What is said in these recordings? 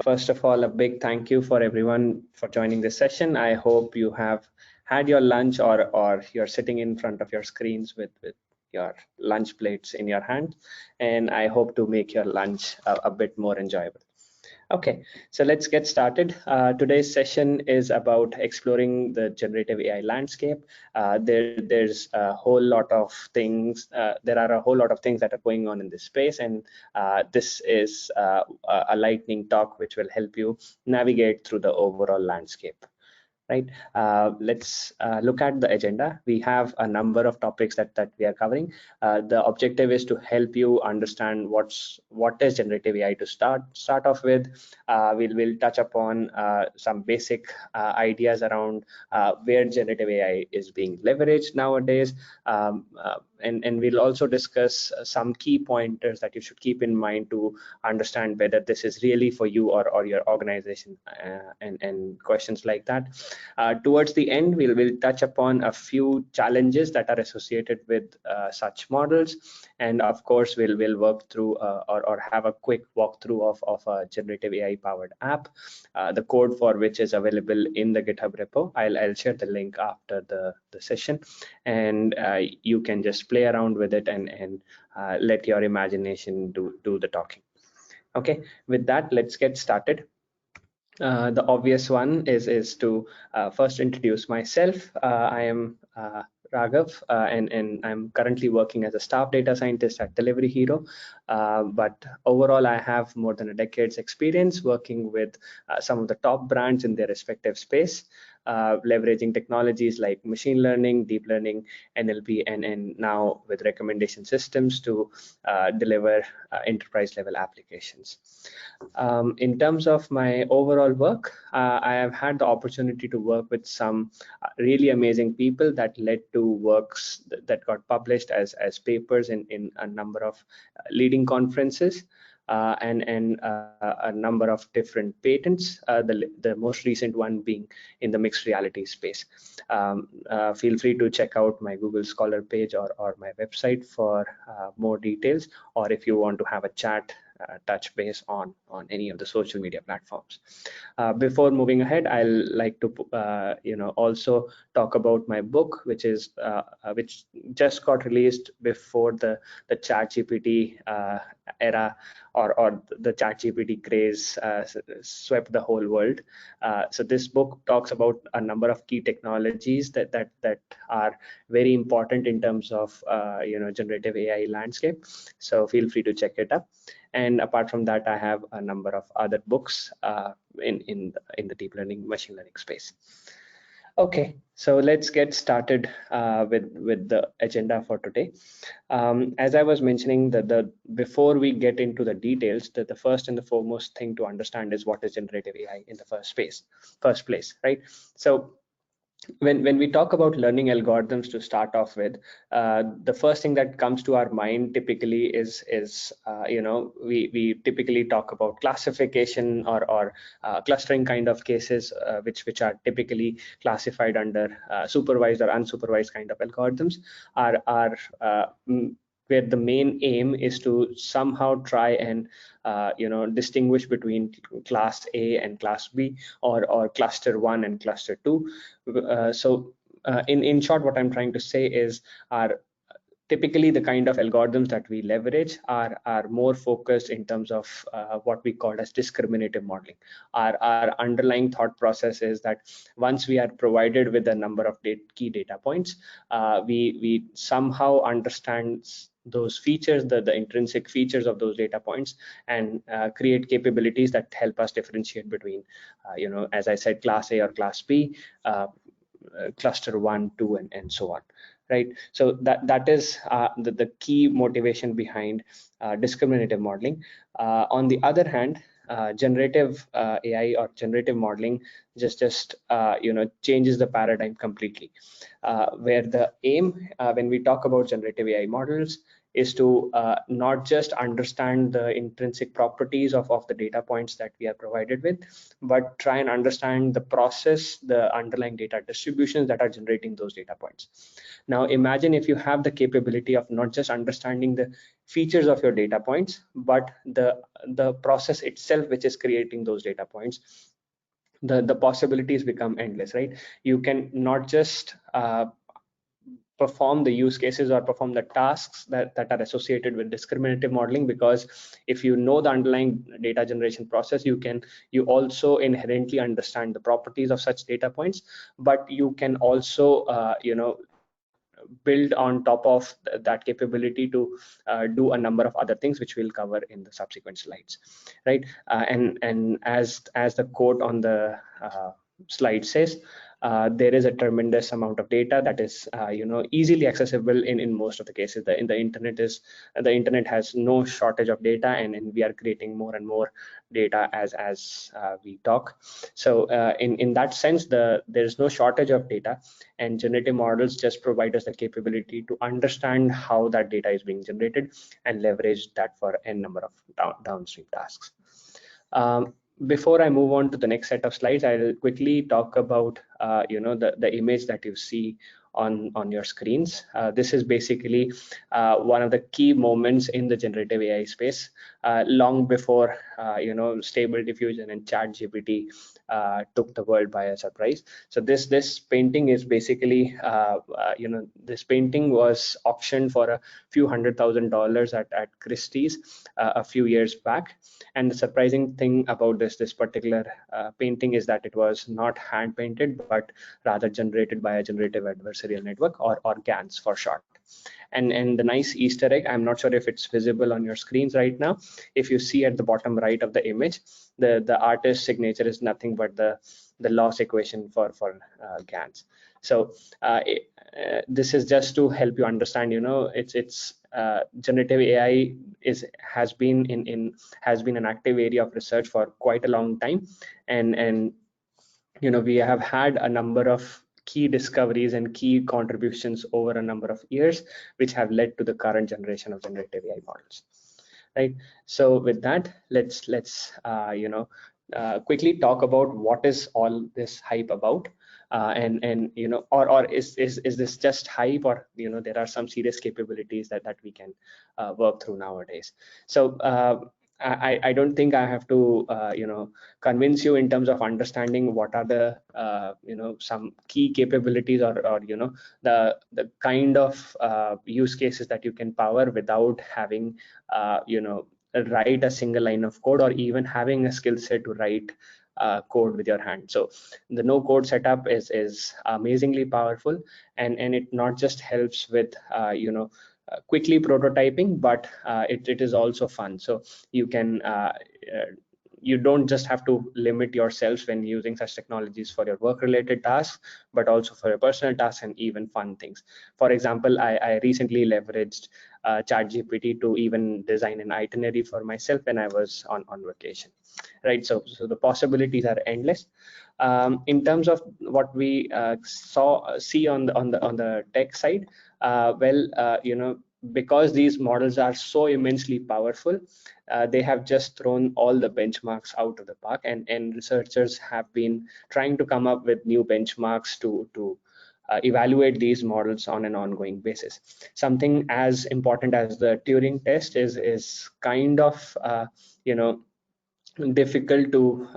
First of all, a big thank you for everyone for joining this session. I hope you have had your lunch or you're sitting in front of your screens with your lunch plates in your hand, and I hope to make your lunch a bit more enjoyable. Okay, so let's get started. Today's session is about exploring the generative AI landscape. There's a whole lot of things. There are a whole lot of things that are going on in this space, and this is a lightning talk which will help you navigate through the overall landscape. Right. Let's look at the agenda. We have a number of topics that we are covering. The objective is to help you understand what is generative AI to start off with. We'll touch upon some basic ideas around where generative AI is being leveraged nowadays. And we'll also discuss some key pointers that you should keep in mind to understand whether this is really for you or your organization, and questions like that. Towards the end, we'll touch upon a few challenges that are associated with such models, and of course we'll work through or have a quick walkthrough of a generative AI powered app, the code for which is available in the GitHub repo. I'll share the link after the session, and you can just play around with it and let your imagination do the talking. Okay, with that, let's get started. The obvious one is to first introduce myself. I am Raghav, and I'm currently working as a staff data scientist at Delivery Hero. But overall, I have more than a decade's experience working with some of the top brands in their respective space, leveraging technologies like machine learning, deep learning, NLP, and now with recommendation systems to deliver enterprise level applications. In terms of my overall work, I have had the opportunity to work with some really amazing people that led to works that got published as papers in a number of leading conferences, and a number of different patents, the most recent one being in the mixed reality space. Feel free to check out my Google Scholar page or my website for more details, or if you want to have a chat, touch base on any of the social media platforms. Before moving ahead, I'll like to also talk about my book, which just got released before the ChatGPT era or the ChatGPT craze swept the whole world. So this book talks about a number of key technologies that are very important in terms of generative AI landscape. So feel free to check it up. And apart from that, I have a number of other books in the deep learning, machine learning space. Okay, so let's get started with the agenda for today. As I was mentioning, before we get into the details, the first and the foremost thing to understand is what is generative AI in the first place, right? So when we talk about learning algorithms to start off with, the first thing that comes to our mind typically is we typically talk about classification or clustering kind of cases, which are typically classified under supervised or unsupervised kind of algorithms, are where the main aim is to somehow try and distinguish between class A and class B, or cluster 1 and cluster 2. In short, what I'm trying to say is, typically the kind of algorithms that we leverage are more focused in terms of what we call as discriminative modeling. Our underlying thought process is that once we are provided with a number of key data points, we somehow understand those features, the intrinsic features of those data points, and create capabilities that help us differentiate between, as I said, class A or class B, cluster 1, 2, and so on. Right, so that is the key motivation behind discriminative modeling. On the other hand, generative AI or generative modeling just changes the paradigm completely, where the aim when we talk about generative AI models is to not just understand the intrinsic properties of the data points that we are provided with, but try and understand the process, the underlying data distributions that are generating those data points. Now imagine if you have the capability of not just understanding the features of your data points, but the process itself which is creating those data points. The possibilities become endless, right? You can not just perform the use cases or perform the tasks that are associated with discriminative modeling, because if you know the underlying data generation process, you also inherently understand the properties of such data points, but you can also build on top of that capability to do a number of other things, which we'll cover in the subsequent slides, right? And as the quote on the slide says, there is a tremendous amount of data that is easily accessible in most of the cases. The internet has no shortage of data, and we are creating more and more data as we talk. So in that sense, there is no shortage of data, and generative models just provide us the capability to understand how that data is being generated and leverage that for n number of downstream tasks. Before I move on to the next set of slides, I'll quickly talk about the image that you see on your screens. This is basically one of the key moments in the generative AI space, long before Stable Diffusion and ChatGPT took the world by a surprise. So this painting is basically this painting was auctioned for a few $100,000 at Christie's a few years back. And the surprising thing about this particular painting is that it was not hand painted, but rather generated by a generative adversarial network, or GANs for short. And the nice Easter egg, I'm not sure if it's visible on your screens right now. If you see at the bottom right of the image, the artist's signature is nothing but the loss equation for GANs. So this is just to help you understand, it's generative AI has been an active area of research for quite a long time, and we have had a number of key discoveries and key contributions over a number of years, which have led to the current generation of generative AI models, right? So with that, let's quickly talk about what is all this hype about, and or is this just hype, or there are some serious capabilities that we can work through nowadays. So I don't think I have to convince you in terms of understanding what are the some key capabilities, or the kind of use cases that you can power without having write a single line of code, or even having a skill set to write code with your hand. So the no code setup is amazingly powerful, and it not just helps with quickly prototyping, but it is also fun. So you can you don't just have to limit yourself when using such technologies for your work related tasks, but also for your personal tasks and even fun things. For example, I recently leveraged ChatGPT to even design an itinerary for myself when I was on vacation, right? So the possibilities are endless. In terms of what we see on the tech side, because these models are so immensely powerful, they have just thrown all the benchmarks out of the park, and researchers have been trying to come up with new benchmarks to evaluate these models on an ongoing basis. Something as important as the Turing test is kind of difficult to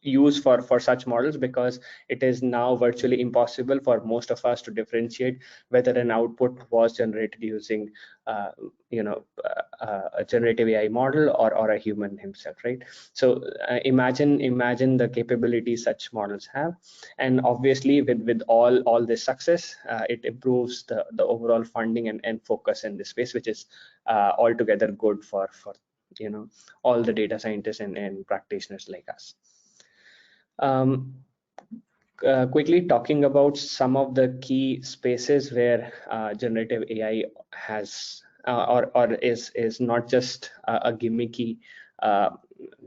use for such models, because it is now virtually impossible for most of us to differentiate whether an output was generated using a generative AI model or a human himself, right? So imagine the capabilities such models have, and obviously with all this success, it improves the overall funding and focus in this space, which is altogether good for all the data scientists and practitioners like us. Quickly talking about some of the key spaces where generative AI has or is not just a gimmicky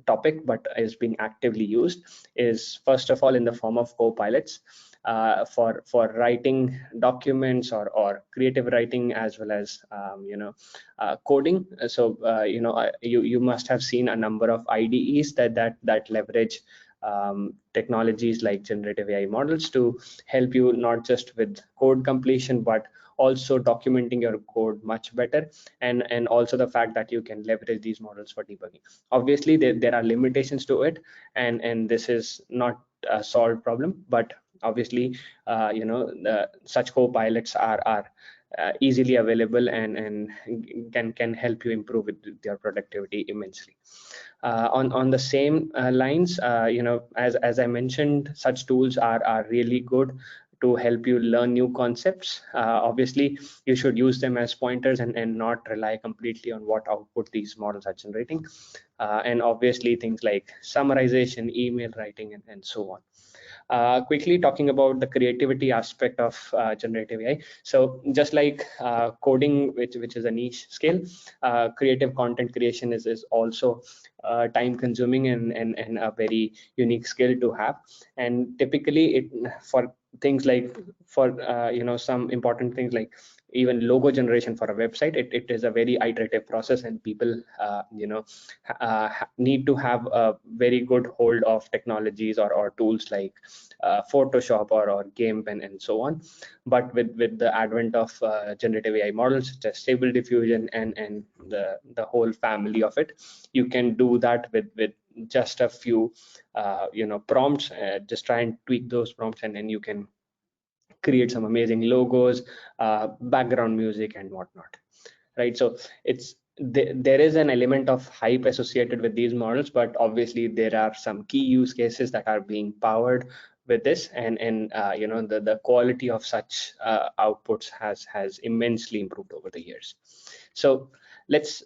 topic, but is being actively used, is first of all in the form of co-pilots. for writing documents or creative writing, as well as coding. So you must have seen a number of IDEs that leverage technologies like generative AI models to help you not just with code completion, but also documenting your code much better, and also the fact that you can leverage these models for debugging. Obviously there are limitations to it, and this is not a solved problem, but obviously such co-pilots are easily available and can help you improve your productivity immensely. On the same lines, as I mentioned, such tools are really good to help you learn new concepts. Obviously, you should use them as pointers and not rely completely on what output these models are generating. And obviously, things like summarization, email writing, and so on. Quickly talking about the creativity aspect of generative AI. So just like coding, which is a niche skill, creative content creation is also time consuming and a very unique skill to have. And typically it for things like some important things like even logo generation for a website, it is a very iterative process, and people need to have a very good hold of technologies or tools like Photoshop or GIMP and so on. But with the advent of generative AI models such as Stable Diffusion and the whole family of it, you can do that with just a few prompts. Just try and tweak those prompts, and then you can create some amazing logos, background music, and whatnot. Right? So there is an element of hype associated with these models, but obviously there are some key use cases that are being powered with this, and the quality of such outputs has immensely improved over the years. So let's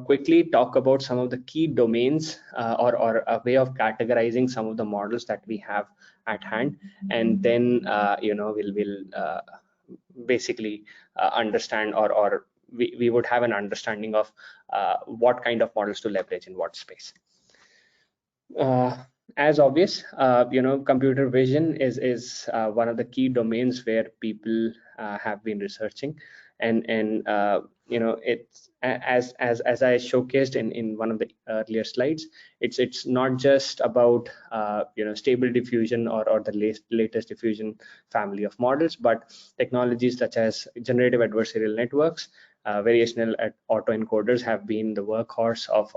quickly talk about some of the key domains, or a way of categorizing some of the models that we have at hand, and then we'll basically understand, or we would have an understanding of what kind of models to leverage in what space. As obvious, computer vision is one of the key domains where people have been researching, and it's as I showcased in one of the earlier slides. It's not just about stable diffusion or the latest diffusion family of models, but technologies such as generative adversarial networks, variational autoencoders have been the workhorse of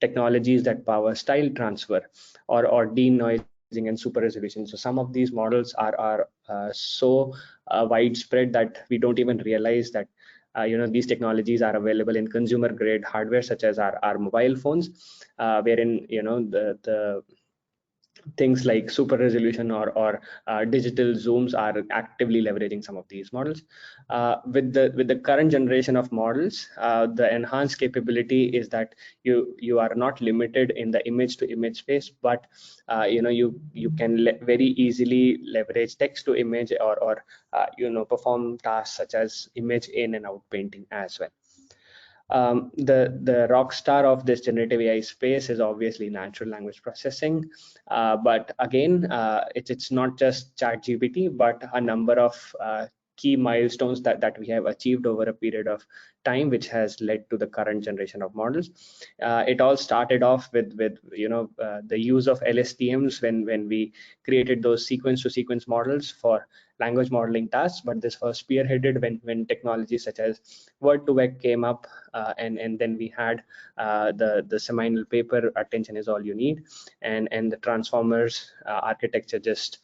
technologies that power style transfer or denoising and super resolution. So some of these models are so widespread that we don't even realize that these technologies are available in consumer grade hardware such as our mobile phones, wherein the things like super resolution or digital zooms are actively leveraging some of these models. With the current generation of models, the enhanced capability is that you are not limited in the image to image space, but you can very easily leverage text to image or perform tasks such as image in and out painting as well. The rock star of this generative AI space is obviously natural language processing, but again, it's not just ChatGPT, but a number of key milestones that we have achieved over a period of time, which has led to the current generation of models. It all started off with the use of LSTMs when we created those sequence to sequence models for language modeling tasks, but this was spearheaded when technologies such as word2vec came up, and then we had the seminal paper attention is all you need, and the transformers architecture just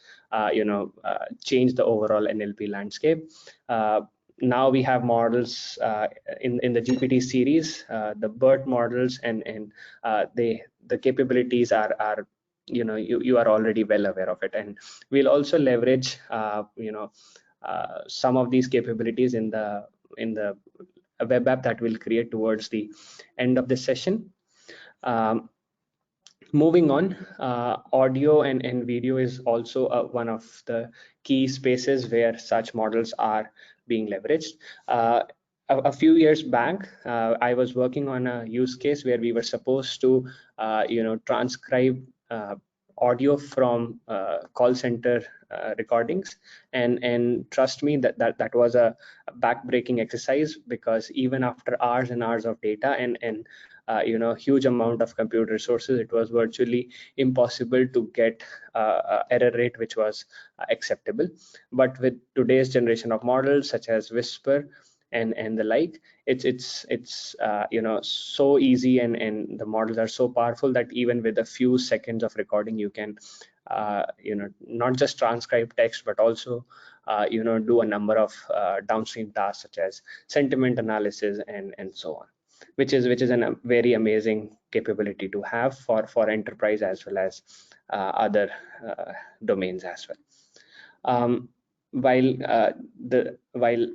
changed the overall NLP landscape. Now we have models in the GPT series, the BERT models, and the capabilities are you are already well aware of it, and we'll also leverage some of these capabilities in the web app that we'll create towards the end of this session. Moving on, audio and video is also one of the key spaces where such models are being leveraged. A few years back, I was working on a use case where we were supposed to transcribe audio from call center recordings, and trust me, that was a back-breaking exercise, because even after hours and hours of data and huge amount of compute resources, it was virtually impossible to get error rate which was acceptable. But with today's generation of models such as Whisper and the like, it's so easy, and the models are so powerful that even with a few seconds of recording, you can not just transcribe text, but also do a number of downstream tasks such as sentiment analysis and so on, which is a very amazing capability to have for enterprise as well as other domains as well. While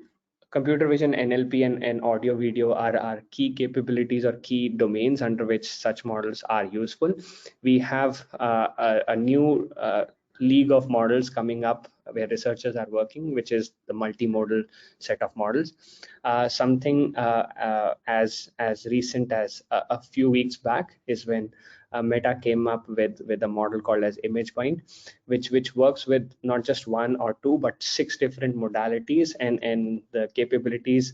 computer vision, NLP, and audio video are key capabilities or key domains under which such models are useful, we have a new league of models coming up where researchers are working, which is the multimodal set of models. Something as recent as a few weeks back is when Meta came up with a model called as ImagePoint, which works with not just one or two but 6 different modalities, and the capabilities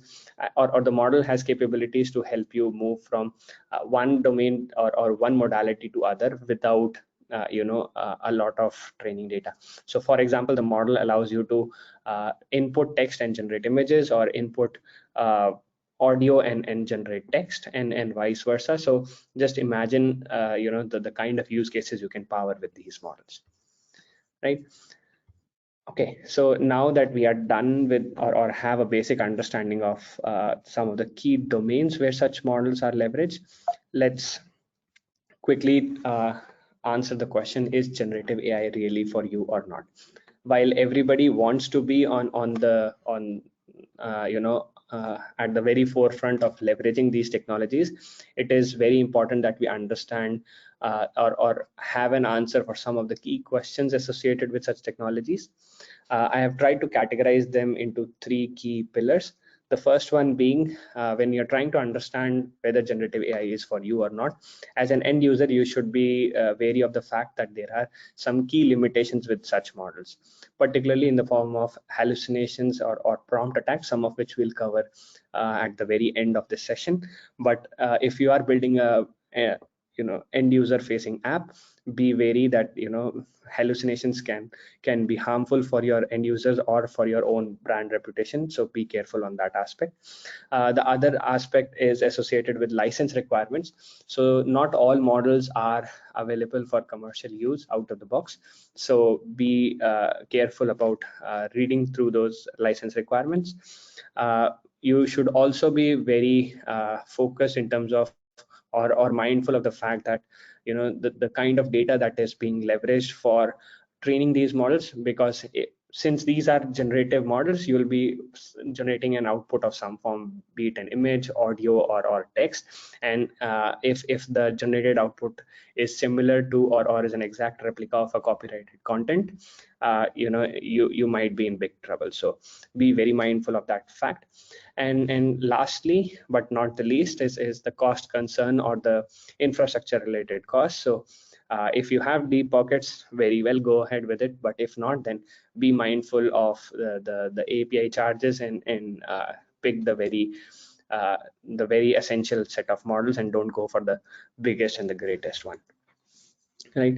or the model has capabilities to help you move from one domain or one modality to other without a lot of training data. So for example, the model allows you to input text and generate images, or input audio and generate text, and vice versa. So just imagine the kind of use cases you can power with these models, right? Okay, so now that we are done with or have a basic understanding of some of the key domains where such models are leveraged, let's quickly answer the question: is generative AI really for you or not? While everybody wants to be at the very forefront of leveraging these technologies, it is very important that we understand or have an answer for some of the key questions associated with such technologies. I have tried to categorize them into 3 key pillars. The first one being, when you're trying to understand whether generative AI is for you or not, as an end user, you should be wary of the fact that there are some key limitations with such models, particularly in the form of hallucinations or prompt attacks, some of which we'll cover at the very end of this session. But if you are building a end user facing app, be wary that hallucinations can be harmful for your end users or for your own brand reputation, so be careful on that aspect. The other aspect is associated with license requirements. So not all models are available for commercial use out of the box, so be careful about reading through those license requirements. You should also be very focused in terms of or mindful of the fact that the kind of data that is being leveraged for training these models, because since these are generative models, you will be generating an output of some form, be it an image, audio, or text. And if the generated output is similar to or is an exact replica of a copyrighted content, you might be in big trouble. So be very mindful of that fact. And lastly, but not the least, is the cost concern or the infrastructure related costs. So if you have deep pockets, very well, go ahead with it. But if not, then be mindful of the API charges and pick the very essential set of models, and don't go for the biggest and the greatest one. Right.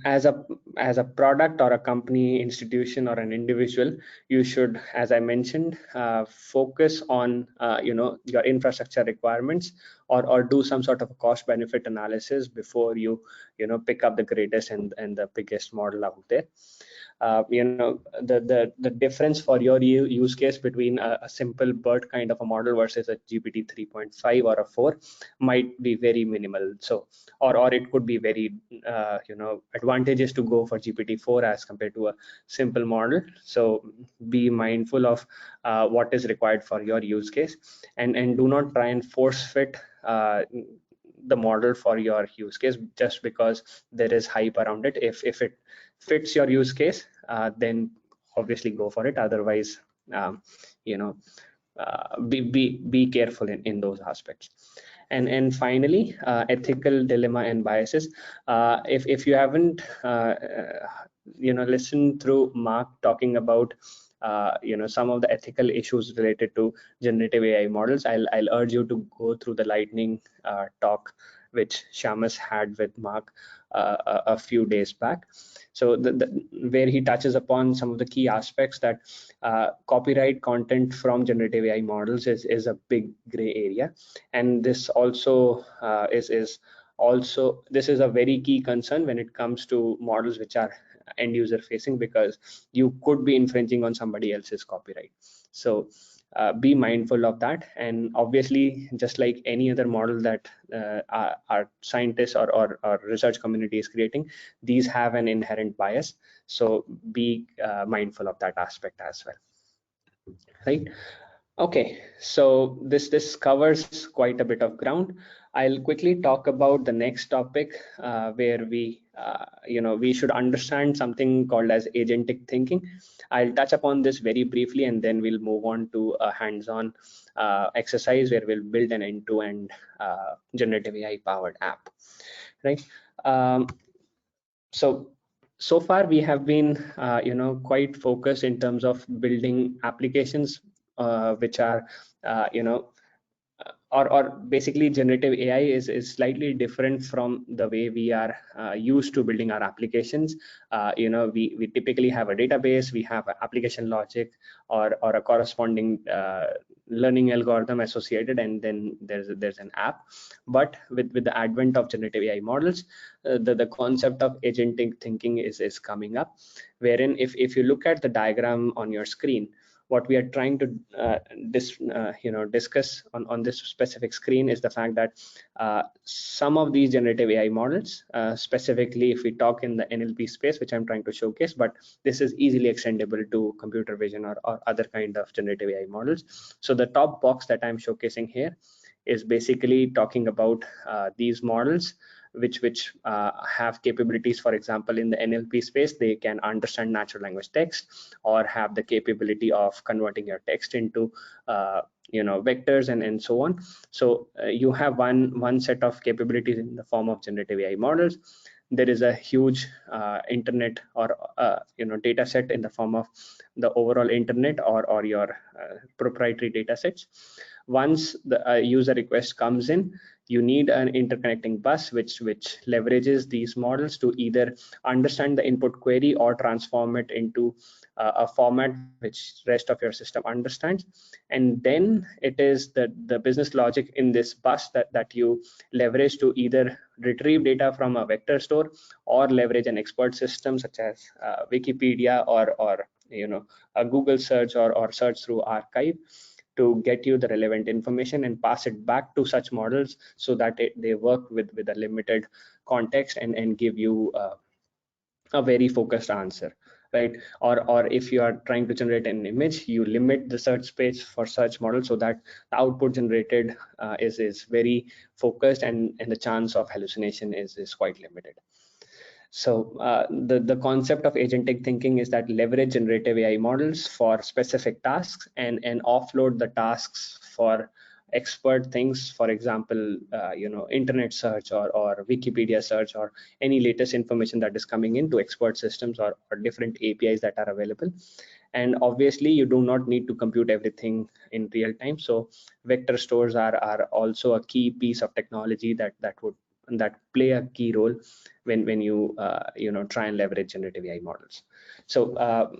As a product or a company, institution, or an individual, you should, as I mentioned, focus on your infrastructure requirements, or do some sort of a cost benefit analysis before you pick up the greatest and the biggest model out there. The difference for your use case between a simple BERT kind of a model versus a GPT 3.5 or a 4 might be very minimal. So or it could be very advantageous to go for GPT-4 as compared to a simple model. So be mindful of what is required for your use case, and do not try and force fit the model for your use case just because there is hype around it. If it fits your use case, then obviously go for it. Otherwise, be careful in those aspects. And finally, ethical dilemma and biases. If you haven't listened through Mark talking about some of the ethical issues related to generative AI models, I'll urge you to go through the lightning talk which Shamus had with Mark a few days back. So where he touches upon some of the key aspects that copyright content from generative AI models is a big gray area, and this also is also this is a very key concern when it comes to models which are end user facing, because you could be infringing on somebody else's copyright. So be mindful of that. And obviously, just like any other model that our scientists or research community is creating, these have an inherent bias. So be mindful of that aspect as well, right? Okay, so this covers quite a bit of ground. I'll quickly talk about the next topic, where we should understand something called as agentic thinking. I'll touch upon this very briefly, and then we'll move on to a hands-on exercise where we'll build an end-to-end generative AI powered app, right? Um, so far we have been quite focused in terms of building applications which are you know or basically generative AI is slightly different from the way we are used to building our applications. We typically have a database, we have an application logic or a corresponding learning algorithm associated, and then there's an app. But with the advent of generative AI models, the concept of agentic thinking is coming up, wherein if you look at the diagram on your screen, what we are trying to discuss on this specific screen is the fact that some of these generative AI models, specifically if we talk in the NLP space, which I'm trying to showcase, but this is easily extendable to computer vision or other kind of generative AI models. So the top box that I'm showcasing here is basically talking about these models which have capabilities. For example, in the NLP space, they can understand natural language text or have the capability of converting your text into vectors and so on. So you have one set of capabilities in the form of generative AI models. There is a huge internet or data set in the form of the overall internet or your proprietary data sets. Once the user request comes in, you need an interconnecting bus which leverages these models to either understand the input query or transform it into a format which rest of your system understands. And then it is the business logic in this bus that you leverage to either retrieve data from a vector store or leverage an expert system such as Wikipedia or a Google search or search through archive to get you the relevant information and pass it back to such models so that they work with a limited context and give you a very focused answer, right? Or if you are trying to generate an image, you limit the search space for search model so that the output generated is very focused, and the chance of hallucination is quite limited. So the concept of agentic thinking is that leverage generative AI models for specific tasks and offload the tasks for expert things. For example, internet search or Wikipedia search or any latest information that is coming into expert systems or different APIs that are available. And obviously, you do not need to compute everything in real time. So vector stores are also a key piece of technology that play a key role when you try and leverage generative AI models. So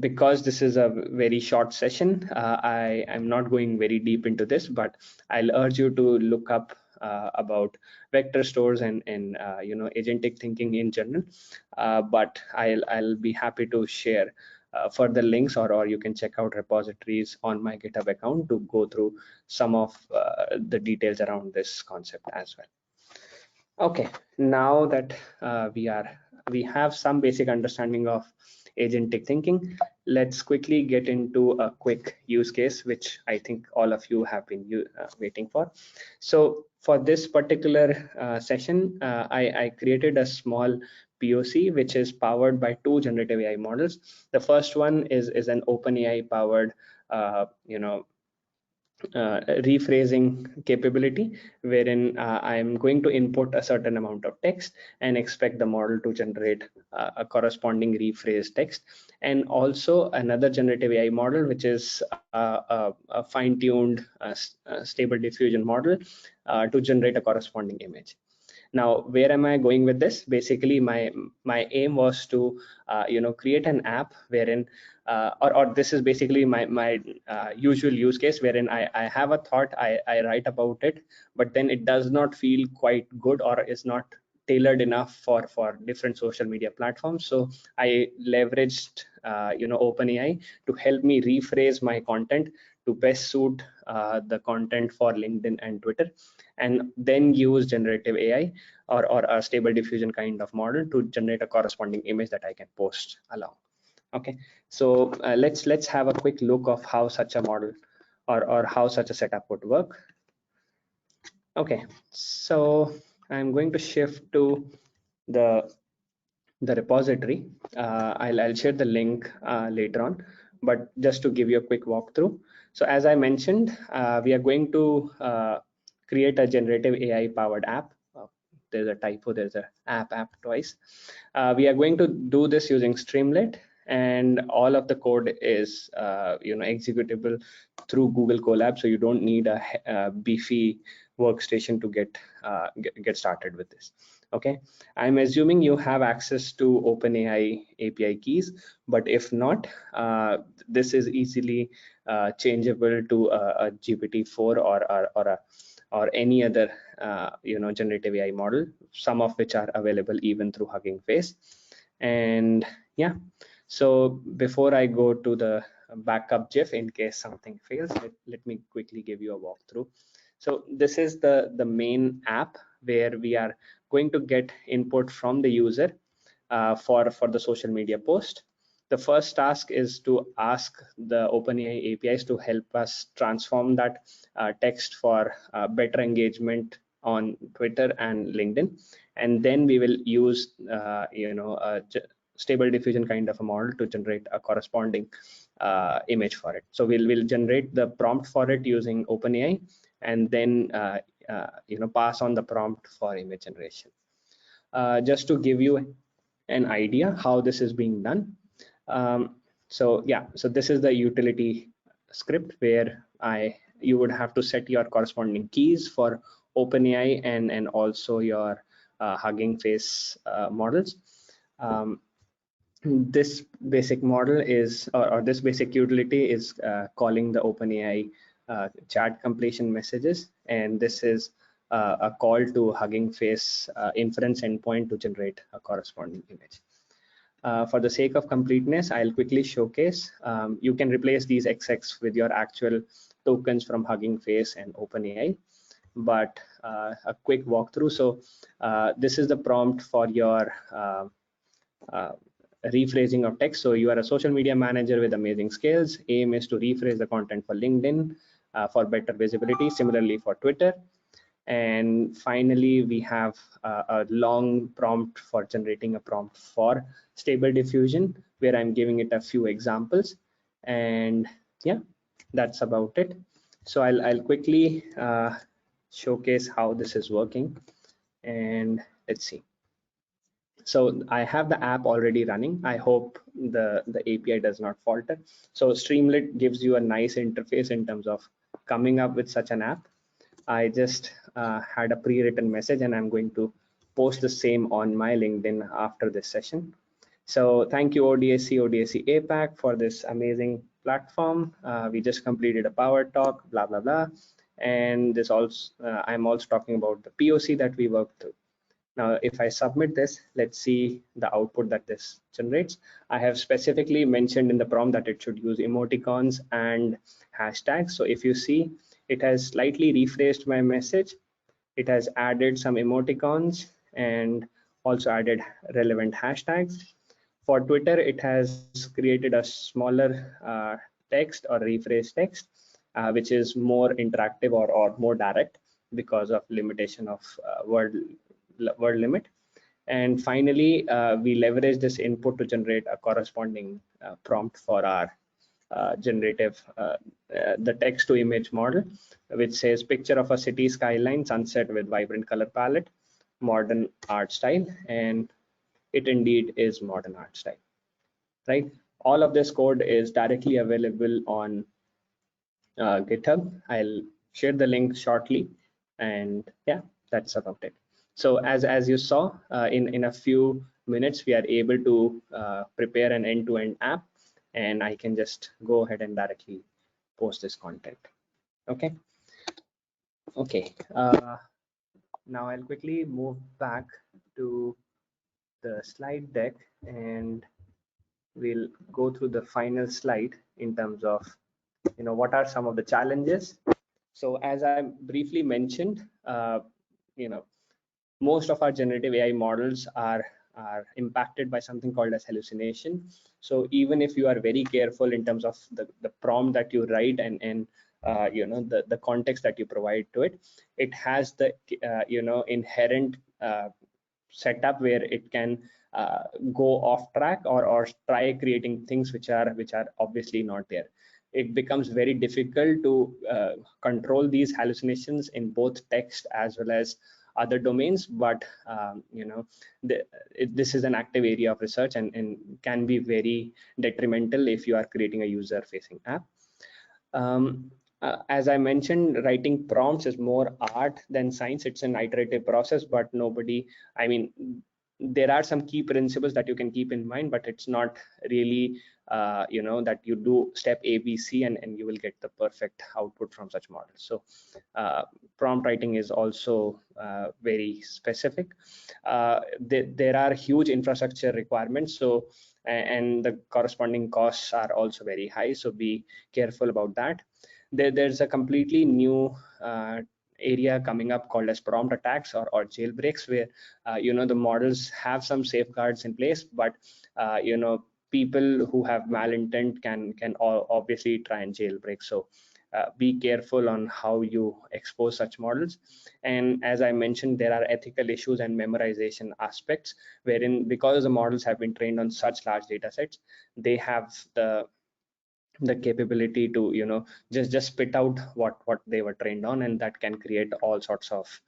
because this is a very short session, I am not going very deep into this, but I'll urge you to look up about vector stores and agentic thinking in general. But I'll be happy to share further links, or you can check out repositories on my GitHub account to go through some of the details around this concept as well. Okay, now that we have some basic understanding of agentic thinking, let's quickly get into a quick use case, which I think all of you have been waiting for. So for this particular session, I created a small POC, which is powered by two generative AI models. The first one is an OpenAI powered rephrasing capability, wherein I'm going to input a certain amount of text and expect the model to generate a corresponding rephrased text. And also another generative AI model, which is a fine-tuned stable diffusion model to generate a corresponding image. Now, where am I going with this? Basically, my aim was to create an app wherein or this is basically my usual use case, wherein I have a thought, I write about it, but then it does not feel quite good or is not tailored enough for different social media platforms. So I leveraged OpenAI to help me rephrase my content to best suit the content for LinkedIn and Twitter, and then use generative AI or a stable diffusion kind of model to generate a corresponding image that I can post along. Okay, so let's have a quick look of how such a model or how such a setup would work. Okay, so I'm going to shift to the repository. I'll share the link later on, but just to give you a quick walkthrough. So as I mentioned, we are going to create a generative AI powered app. There's a typo, there's a app twice. We are going to do this using Streamlit, and all of the code is executable through Google Colab, so you don't need a beefy workstation to get started with this. Okay, I'm assuming you have access to OpenAI API keys, but if not, this is easily changeable to a GPT-4 or any other generative AI model, some of which are available even through Hugging Face. And yeah, so before I go to the backup GIF in case something fails, let me quickly give you a walkthrough. So this is the main app where we are going to get input from the user for the social media post. The first task is to ask the OpenAI APIs to help us transform that text for better engagement on Twitter and LinkedIn, and then we will use a stable diffusion kind of a model to generate a corresponding image for it. So we'll generate the prompt for it using OpenAI, and then pass on the prompt for image generation. Just to give you an idea how this is being done. So this is the utility script where you would have to set your corresponding keys for OpenAI and also your Hugging Face models. This basic model is, or this basic utility is calling the OpenAI chat completion messages, and this is a call to Hugging Face inference endpoint to generate a corresponding image. For the sake of completeness, I'll quickly showcase. You can replace these XX with your actual tokens from Hugging Face and OpenAI, but a quick walkthrough. So this is the prompt for your rephrasing of text. So you are a social media manager with amazing skills. Aim is to rephrase the content for LinkedIn for better visibility. Similarly for Twitter. And finally, we have a long prompt for generating a prompt for stable diffusion, where I'm giving it a few examples. And yeah, that's about it. So I'll quickly showcase how this is working. And let's see. So I have the app already running. I hope the API does not falter. So Streamlit gives you a nice interface in terms of coming up with such an app. I just had a pre-written message, and I'm going to post the same on my LinkedIn after this session. So thank you ODSC APAC for this amazing platform. We just completed a power talk, blah, blah, blah. And this also, I'm also talking about the POC that we worked through. Now, if I submit this, let's see the output that this generates. I have specifically mentioned in the prompt that it should use emoticons and hashtags. So if you see, it has slightly rephrased my message. It has added some emoticons and also added relevant hashtags. For Twitter, it has created a smaller text or rephrased text, which is more interactive or more direct because of limitation of word limit. And finally, we leverage this input to generate a corresponding prompt for our the text to image model, which says picture of a city skyline, sunset with vibrant color palette, modern art style, and it indeed is modern art style, right? All of this code is directly available on GitHub. I'll share the link shortly, and yeah, that's about it. So as you saw, in a few minutes, we are able to prepare an end-to-end app, and I can just go ahead and directly post this content. Okay. Okay. Now I'll quickly move back to the slide deck, and we'll go through the final slide in terms of, what are some of the challenges. So as I briefly mentioned, most of our generative AI models are impacted by something called as hallucination. So even if you are very careful in terms of the prompt that you write and the context that you provide to it, it has the inherent setup where it can go off track or try creating things which are obviously not there. It becomes very difficult to control these hallucinations in both text as well as other domains, but this is an active area of research and can be very detrimental if you are creating a user facing app. As I mentioned, writing prompts is more art than science. It's an iterative process, but there are some key principles that you can keep in mind, but it's not really that you do step ABC and you will get the perfect output from such models. So prompt writing is also very specific. There are huge infrastructure requirements, so and the corresponding costs are also very high, so be careful about that. There's a completely new area coming up called as prompt attacks or jailbreaks, where the models have some safeguards in place, but people who have malintent can obviously try and jailbreak. So be careful on how you expose such models. And as I mentioned, there are ethical issues and memorization aspects, wherein because the models have been trained on such large data sets, they have the capability to just spit out what they were trained on, and that can create all sorts of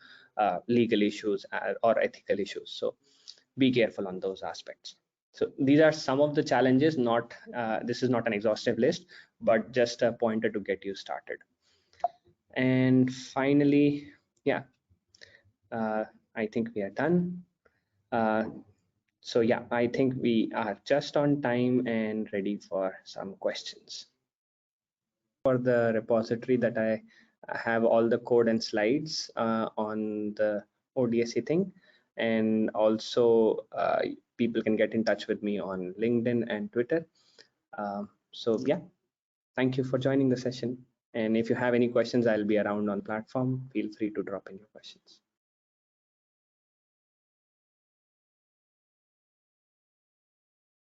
legal issues or ethical issues. So be careful on those aspects. So these are some of the challenges. Not this is not an exhaustive list, but just a pointer to get you started. And finally, yeah, I think we are done. So yeah, I think we are just on time and ready for some questions. For the repository that I have all the code and slides on the ODSC thing, and also people can get in touch with me on LinkedIn and Twitter. So yeah, thank you for joining the session. And if you have any questions, I'll be around on platform. Feel free to drop in your questions.